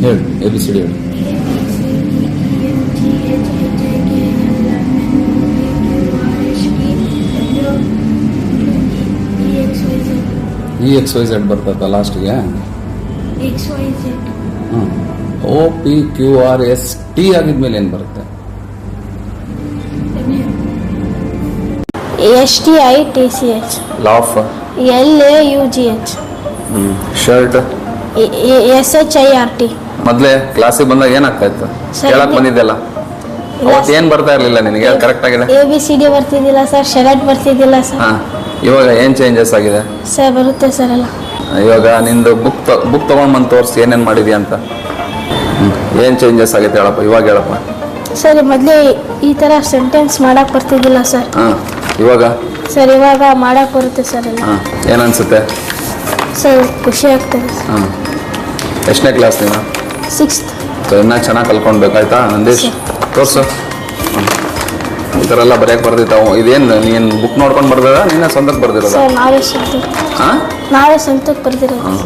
ಹೇಳು ABCD ಹೇಳು. EXYZ ಬರ್ತೈತ ಲಾಸ್ಟ್ಗೆ. OPQRST ಆಗಿದ್ಮೇಲೆ ಏನು ಬರುತ್ತೆ? STITCH. Laugh. LAUGH. Shirt. SHIRT. ಮೊದಲೇ ಕ್ಲಾಸಿಗೆ ಬಂದಾಗ ಏನಾಗ್ತಾ ಇತ್ತು? ಹೇಳಕ್ ಬಂದಿದ್ದೆಲ್ಲ ಅವತ್ತು ಏನು ಬರ್ತಾ ಇರಲಿಲ್ಲ ನಿನಗೆ? ಕರೆಕ್ಟ್ ಆಗಿದೆ. ABCD ಬರ್ತಿದ್ದಿಲ್ಲ ಸರ್, ಶರ್ಟ್ ಬರ್ತಿದ್ದಿಲ್ಲ ಸರ್. ಹಾಂ, ಇವಾಗ ಏನು ಚೇಂಜಸ್ ಆಗಿದೆ? ಸರ್ ಬರುತ್ತೆ ಸರ್ ಎಲ್ಲ. ಇವಾಗ ನಿಂದು ಬುಕ್ ತೊಗೊಂಡು ಬಂದು ತೋರಿಸಿ ಏನೇನು ಮಾಡಿದ್ಯಾ ಅಂತ. ಏನು ಚೇಂಜಸ್ ಆಗೈತೆ ಹೇಳಪ್ಪ, ಇವಾಗ ಹೇಳಪ್ಪ. ಸರ್ ಮೊದಲೇ ಈ ಥರ ಸೆಂಟೆನ್ಸ್ ಮಾಡಕ್ಕೆ ಬರ್ತಿದ್ದಿಲ್ಲ ಸರ್. ಹಾಂ, ಇವಾಗ? ಸರ್ ಇವಾಗ ಮಾಡಕ್ಕೆ ಬರುತ್ತೆ ಸರ್ ಎಲ್ಲ. ಹಾಂ, ಏನನ್ಸುತ್ತೆ ಸರ್? ಖುಷಿ ಆಗ್ತದೆ. ಹಾಂ, ಎಷ್ಟನೇ ಕ್ಲಾಸ್ ನೀನು? 6th. ಸೊ ಇನ್ನೂ ಚೆನ್ನಾಗಿ ಕಲ್ತ್ಕೊಳ್ಬೇಕಾಯ್ತಾ ನಂದೀಶ್? ತೋರಿಸು. ಈ ಥರ ಎಲ್ಲ ಬರೆಯಕ್ಕೆ ಬರ್ದಿದ್ದಾವು. ಇದೇನು ನೀನು ಬುಕ್ ನೋಡ್ಕೊಂಡು ಬರ್ದಿರ ನೀನೇ ಸ್ವಂತಕ್ಕೆ ಬರ್ದಿರೋದ? ಸರ್ ನಾವೇ ಸ್ವಂತಕ್ಕೆ. ಹಾಂ, ನಾವೇ ಸ್ವಂತಕ್ಕೆ ಬರ್ದಿರೋದು. ಹಾಂ.